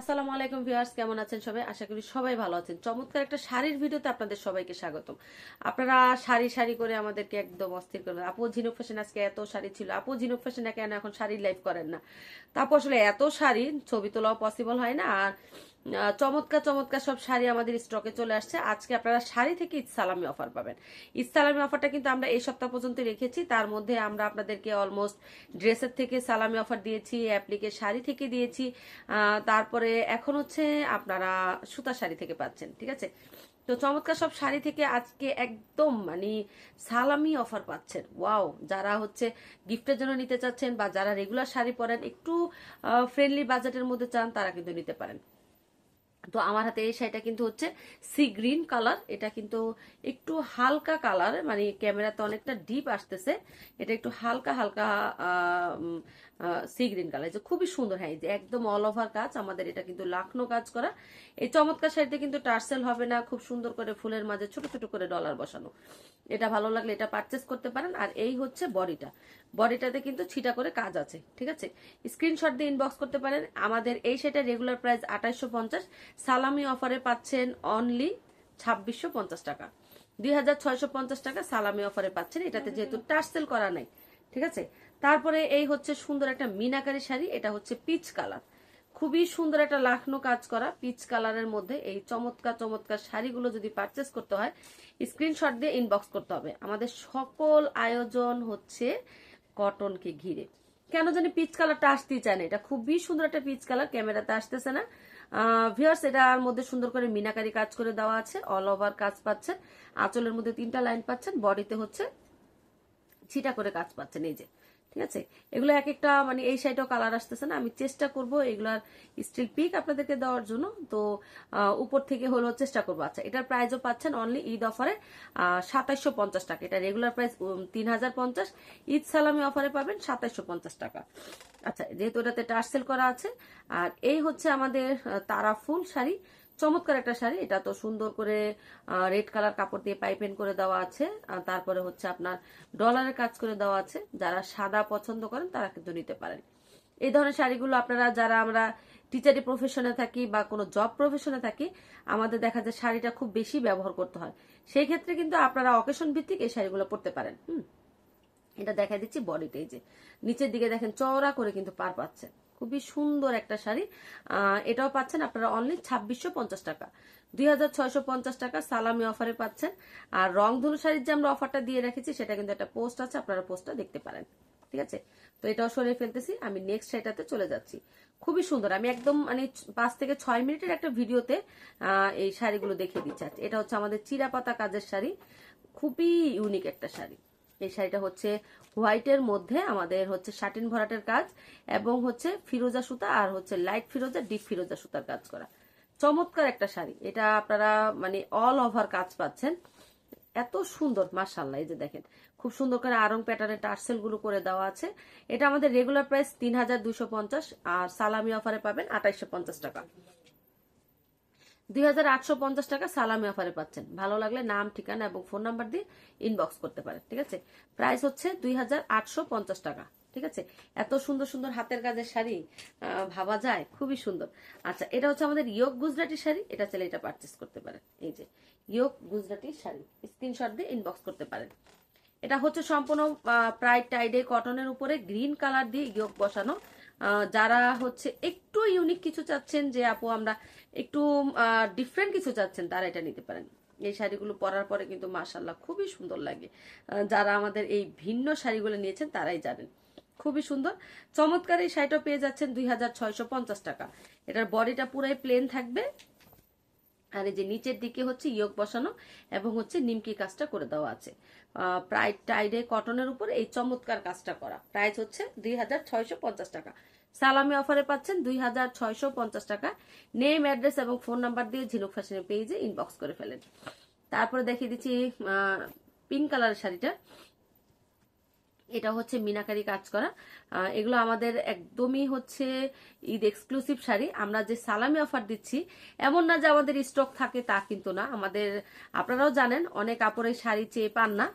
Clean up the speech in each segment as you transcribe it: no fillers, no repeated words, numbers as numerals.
আসসালামু আলাইকুম ভিউয়ার্স, কেমন আছেন সবাই? আশা করি সবাই ভালো আছেন। চমৎকার একটা শাড়ির ভিডিওতে আপনাদের সবাইকে স্বাগতম। আপনারা শাড়ি শাড়ি করে আমাদেরকে একদম অস্থির করবেন। আপু ঝিনুক ফ্যাশন আজকে এত শাড়ি ছিল, আপু ঝিনুক ফ্যাশনে কেন এখন শাড়ি লাইভ করেন না? তারপর আসলে এত শাড়ি ছবি তোলাও পসিবল হয় না। আর চমৎকার চমৎকার সব শাড়ি আমাদের স্টকে চলে আসছে। আজকে আপনারা শাড়ি থেকে ঈদ সালামি অফার পাবেন। ঈদ সালামি অফারটা কিন্তু আমরা এই সপ্তাহ পর্যন্ত রেখেছি। তার মধ্যে আমরা আপনাদেরকে অলমোস্ট ড্রেসের থেকে সালামি অফার দিয়েছি, অ্যাপ্লিকে শাড়ি থেকে দিয়েছি, তারপরে এখন হচ্ছে আপনারা সুতা শাড়ি থেকে পাচ্ছেন। ঠিক আছে, তো চমৎকার সব শাড়ি থেকে আজকে একদম মানে সালামি অফার পাচ্ছেন। ওয়াও, যারা হচ্ছে গিফটের জন্য নিতে চাচ্ছেন বা যারা রেগুলার শাড়ি পরেন, একটু ফ্রেন্ডলি বাজেটের মধ্যে চান, তারা কিন্তু নিতে পারেন। তো আমার হাতে এই শাড়িটা কিন্তু হচ্ছে সি গ্রিন কালার। এটা কিন্তু একটু হালকা কালার, মানে ক্যামেরাতে অনেকটা ডিপ আসতেছে, এটা একটু হালকা হালকা সি গ্রিন কালার, যে খুবই সুন্দর। হ্যাঁ, যে একদম অল ওভার কাজ, আমাদের এটা কিন্তু লাখনো কাজ করা। এই চমৎকার শাড়িতে কিন্তু টার্সেল হবে না, খুব সুন্দর করে ফুলের মাঝে ছোট ছোট করে ডলার বসানো। এটা ভালো লাগলে এটা পারচেস করতে পারেন। আর এই হচ্ছে বডিটা, বডিটাতে কিন্তু ছিটা করে কাজ আছে। ঠিক আছে, স্ক্রিনশট দিয়ে ইনবক্স করতে পারেন। আমাদের এই শাড়িটার রেগুলার প্রাইস 2850, সালামি অফারে পাচ্ছেন অনলি 2650 টাকা, 2650 টাকা সালামি অফারে পাচ্ছেন। এটাতে যেহেতু টার্সেল করা নাই। ঠিক আছে, তারপরে এই হচ্ছে সুন্দর একটা মিনাকারি শাড়ি, এটা হচ্ছে পিচ কালার, খুবই সুন্দর একটা লাখনো কাজ করা পিচ কালারের মধ্যে এই চমৎকার চমৎকার শাড়িগুলো যদি পারচেস করতে হয়, স্ক্রিনশট দিয়ে ইনবক্স করতে হবে। আমাদের সকল আয়োজন হচ্ছে কটনকে ঘিরে। কেন জানি পিচ কালারটা আসতেই চায় না, এটা খুবই সুন্দর একটা পিচ কালার, ক্যামেরাতে আসতেছে না। ভিউয়ার্স, এটার মধ্যে সুন্দর করে মিনাকারি কাজ করে দেওয়া আছে, অল ওভার কাজ পাচ্ছেন, আঁচলের মধ্যে 3টা লাইন পাচ্ছেন, বডিতে হচ্ছে ছিটা করে কাজ পাচ্ছেন। এই যে, ঠিক আছে, এগুলো এক একটা মানে এই সাইডেও কালার আসতেছে না, আমি চেষ্টা করব এগুলার স্টিল পিক আপনাদেরকে দেওয়ার জন্য। তো উপর থেকে হলো চেষ্টা করবো। আচ্ছা, এটার প্রাইসও পাচ্ছেন অনলি ঈদ অফারে 2750 টাকা। এটা রেগুলার প্রাইস 3050, ঈদ সালামি অফারে পাবেন 2750 টাকা। আচ্ছা, যেহেতু এটাতে টার্সেল করা আছে। আর এই হচ্ছে আমাদের তারা ফুল শাড়ি, চমৎকার একটা শাড়ি। এটা তো সুন্দর করে রেড কালার কাপড় দিয়ে পাইপেন করে দেওয়া আছে, আর তারপরে হচ্ছে আপনার ডলারের কাজ করে দেওয়া আছে। যারা সাদা পছন্দ করেন তারা কিন্তু নিতে পারেন। এই ধরনের শাড়িগুলো আপনারা, যারা আমরা টিচারি প্রফেশনে থাকি বা কোনো জব প্রফেশনে থাকি, আমাদের দেখা যায় শাড়িটা খুব বেশি ব্যবহার করতে হয়। সেই ক্ষেত্রে কিন্তু আপনারা অকেশন ভিত্তিক এই শাড়িগুলো পরতে পারেন। এটা দেখা দিচ্ছি বডিতে, এই যে নিচের দিকে দেখেন চওড়া করে কিন্তু পার পাচ্ছেন, খুবই সুন্দর একটা শাড়ি। এটাও পাচ্ছেন আপনারা অনলি 2650 টাকা, 2650 টাকা সালামি অফারে পাচ্ছেন। আর রংধনু শাড়ির যে আমরা অফারটা দিয়ে রেখেছি, সেটা কিন্তু একটা পোস্ট আছে, আপনারা পোস্টটা দেখতে পারেন। ঠিক আছে, তো এটাও সরিয়ে ফেলতেছি, আমি নেক্সট শাড়িটাতে চলে যাচ্ছি। খুবই সুন্দর, আমি একদম মানে 5 থেকে 6 মিনিটের একটা ভিডিওতে এই শাড়িগুলো দেখিয়ে দিচ্ছি। এটা হচ্ছে আমাদের চিরাপাতা কাজের শাড়ি, খুবই ইউনিক একটা শাড়ি। এই শাড়িটা হচ্ছে হোয়াইটের মধ্যে আমাদের হচ্ছে শাটিন ভরাটের কাজ, এবং হচ্ছে ফিরোজা সুতা আর হচ্ছে লাইট ফিরোজা ডিপ ফিরোজা সুতার কাজ করা। চমৎকার একটা শাড়ি, এটা আপনারা মানে অল ওভার কাজ পাচ্ছেন। এত সুন্দর মাশাআল্লাহ, এই যে দেখেন খুব সুন্দর করে আরং প্যাটার্নের টার্সেল গুলো করে দেওয়া আছে। এটা আমাদের রেগুলার প্রাইস 3250, আর সালামি অফারে পাবেন 2850 টাকা, 2850 টাকা সালামি অফারে পাচ্ছেন। ভালো লাগলে নাম, ঠিকানা এবং ফোন নাম্বার দিয়ে ইনবক্স করতে পারেন। ঠিক আছে, প্রাইস হচ্ছে 2850 টাকা। ঠিক আছে, এত সুন্দর সুন্দর হাতের কাজের শাড়ি ভাবা যায়, খুবই সুন্দর। আচ্ছা, এটা হচ্ছে আমাদের ইয়োগ গুজরাটি শাড়ি, এটা চাইলে এটা পারচেস করতে পারেন। এই যে ইয়োগ গুজরাটি শাড়ি, স্ক্রিনশট দিয়ে ইনবক্স করতে পারেন। এটা হচ্ছে সম্পূর্ণ প্রায় টাইডে কটনের উপরে গ্রিন কালার দিয়ে ইয়োগ বসানো। যারা হচ্ছে একটু ইউনিক কিছু চাচ্ছেন, যে আপু আমরা একটু ডিফারেন্ট কিছু চাচ্ছেন, তারা এটা নিতে পারেন। এই শাড়িগুলো পরার পরে কিন্তু মাশাআল্লাহ খুবই সুন্দর লাগে। যারা আমাদের এই ভিন্ন শাড়িগুলো নিয়েছেন তারাই জানেন, খুবই সুন্দর চমৎকার। এই শাড়িটা পেয়ে যাচ্ছেন 2650 টাকা। এটার বডিটা পুরাই প্লেন থাকবে, আর এই যে নিচের দিকে হচ্ছে ইয়োগ বসানো এবং হচ্ছে নিমকি কাজটা করে দেওয়া আছে। প্রায় টাইডে কটনের উপর এই চমৎকার কাজটা করা। প্রাইস হচ্ছে 2650 টাকা, সালামি অফারে পাচ্ছেন 2650 টাকা। নেম, অ্যাড্রেস এবং ফোন নাম্বার দিয়ে ঝিনুক ফ্যাশনের পেজে ইনবক্স করে ফেলেন। তারপরে দেখিয়ে দিচ্ছি পিঙ্ক কালারের শাড়িটা, এটা হচ্ছে মিনাকারি কাজ করা। এগুলো আমাদের একদমই হচ্ছে ঈদ এক্সক্লুসিভ শাড়ি। আমরা যে সালামি অফার দিচ্ছি, এমন না যে আমাদের স্টক থাকে, তা কিন্তু না। আমাদের, আপনারাও জানেন, অনেক কাপড়ের শাড়ি চেয়ে পান না।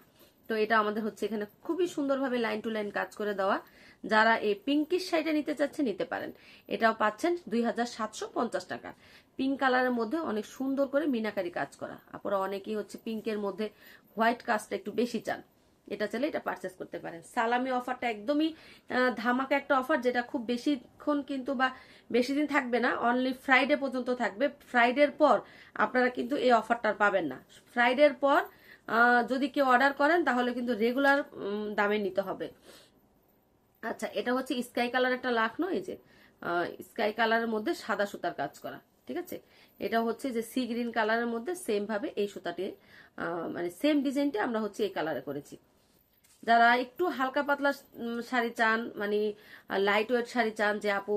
তো এটা আমাদের হচ্ছে এখানে খুবই সুন্দরভাবে লাইন টু লাইন কাজ করে দেওয়া। যারা এই পিঙ্কিশ শাড়িটা নিতে চাচ্ছে নিতে পারেন। এটাও পাচ্ছেন 2750 টাকা। পিঙ্ক কালারের মধ্যে অনেক সুন্দর করে মিনাকারি কাজ করা। আপনারা অনেকেই হচ্ছে পিঙ্কের মধ্যে হোয়াইট কাজটা একটু বেশি চান, এটা চাইলে এটা পারচেস করতে পারেন। সালামি অফারটা একদমই ধামাকা একটা অফার, যেটা খুব বেশিক্ষণ কিন্তু বা বেশি দিন থাকবে না, অনলি ফ্রাইডে পর্যন্ত থাকবে। ফ্রাইডের পর আপনারা কিন্তু এই অফারটা পাবেন না। ফ্রাইডের পর যদি কেউ অর্ডার করেন তাহলে কিন্তু রেগুলার দামে নিতে হবে। আচ্ছা, এটা হচ্ছে স্কাই কালার একটা লাখনো, এই যে স্কাই কালারের মধ্যে সাদা সুতার কাজ করা, ঠিক আছে। এটা হচ্ছে যে সি গ্রিন কালারের মধ্যে সেম ভাবে এই সুতাটি মানে সেম ডিজাইনটা আমরা হচ্ছে এই কালারে করেছি। যারা একটু হালকা পাতলা শাড়ি চান, মানে লাইট ওয়েট শাড়ি চান, যে আপু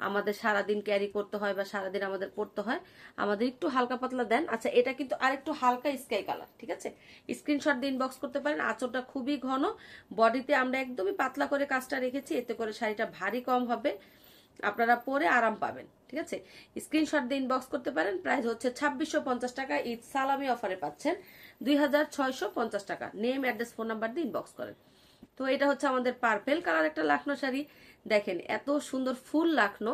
আমাদের সারাদিন ক্যারি করতে হয় বা সারাদিন আমাদের পরতে হয়, আমাদের একটু হালকা পাতলা দেন। আচ্ছা, এটা কিন্তু আর একটু হালকা স্কাই কালার, ঠিক আছে। স্ক্রিনশট দিয়ে ইনবক্স করতে পারেন। আঁচলটা খুবই ঘন, বডিতে আমরা একদমই পাতলা করে কাজটা রেখেছি, এতে করে শাড়িটা ভারী কম হবে, আপনারা পরে আরাম পাবেন, ঠিক আছে। স্ক্রিনশট দিয়ে ইনবক্স করতে পারেন। প্রাইস হচ্ছে 2650 টাকা। ঈদ সালামি অফারে পাচ্ছেন 2650 টাকা। নেম, অ্যাড্রেস, ফোন নাম্বার দিয়ে ইনবক্স করেন। তো এটা হচ্ছে আমাদের পার্পেল কালার একটা লাখনো শাড়ি। দেখেন এত সুন্দর ফুল লাখনো,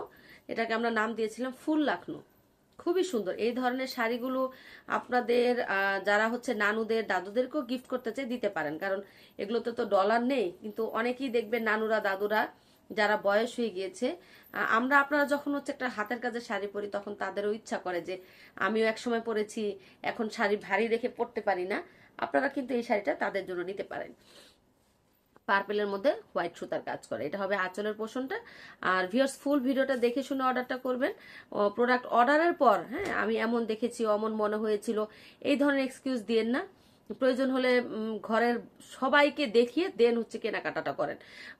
এটাকে আমরা নাম দিয়েছিলাম ফুল লাখনো। খুবই সুন্দর এই ধরনের শাড়িগুলো আপনাদের যারা হচ্ছে নানুদের দাদুদেরকেও গিফট করতে চাই দিতে পারেন, কারণ এগুলোতে তো ডলার নেই, কিন্তু অনেকেই দেখবেন নানুরা দাদুরা যারা বয়স হয়ে গিয়েছে, আমরা আপনারা যখন হচ্ছে একটা হাতের কাজে শাড়ি পরি তখন তাদেরও ইচ্ছা করে যে আমিও একসময় পরেছি, এখন শাড়ি ভারী রেখে পরতে পারি না। আপনারা কিন্তু এই শাড়িটা তাদের জন্য নিতে পারেন। পার্পেলের মধ্যে হোয়াইট সুতার কাজ করে, এটা হবে আঁচলের পোষণটা। আর ভিউয়ার্স, ফুল ভিডিওটা দেখে শুনে অর্ডারটা করবেন। প্রোডাক্ট অর্ডারের পর হ্যাঁ আমি এমন দেখেছি, অমন মনে হয়েছিল, এই ধরনের এক্সকিউজ দিয়েন না। প্রয়োজন হলে ঘরের সবাইকে দেখিয়ে দেন হচ্ছে কেনাকাটাটা করেন।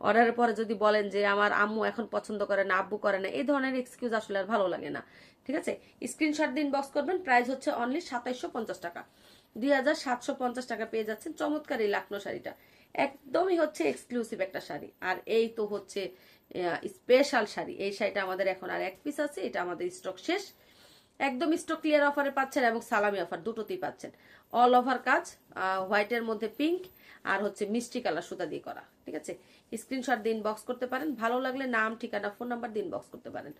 অর্ডারের পরে যদি বলেন যে আমার আম্মু এখন পছন্দ করে না, আব্বু করে না, এই ধরনের এক্সকিউজ আসলে আর ভালো লাগে না, ঠিক আছে। স্ক্রিনশট দিন, বক্স করবেন। প্রাইস হচ্ছে অনলি 2750 টাকা। 2750 টাকা পেয়ে যাচ্ছেন চমৎকার এই লাখনো শাড়িটা। একদমই হচ্ছে এক্সক্লুসিভ একটা শাড়ি। আর এই তো হচ্ছে স্পেশাল শাড়ি। এই শাড়িটা আমাদের এখন আর এক পিস আছে, এটা আমাদের স্টক শেষ। একদম স্টক ক্লিয়ার অফারে পাচ্ছেন এবং সালামি অফার দুটোতেই পাচ্ছেন। অল ওভার কাজ, হোয়াইটের মধ্যে পিঙ্ক আর হচ্ছে মিষ্টি কালার সুতা দিয়ে করা, ঠিক আছে। স্ক্রিনশট দিয়ে ইনবক্স করতে পারেন। ভালো লাগলে নাম, ঠিকানা, ফোন নাম্বার দিয়ে ইনবক্স করতে পারেন।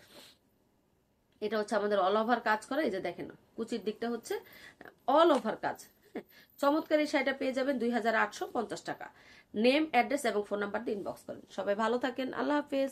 এটা হচ্ছে আমাদের অল ওভার কাজ করা, এই যে দেখেন কুচির দিকটা হচ্ছে অল ওভার কাজ। হ্যাঁ, চমৎকার এই শাড়িটা পেয়ে যাবেন 2850 টাকা। নেম, অ্যাড্রেস এবং ফোন নাম্বার দিয়ে ইনবক্স করেন। সবাই ভালো থাকেন, আল্লাহ হাফেজ।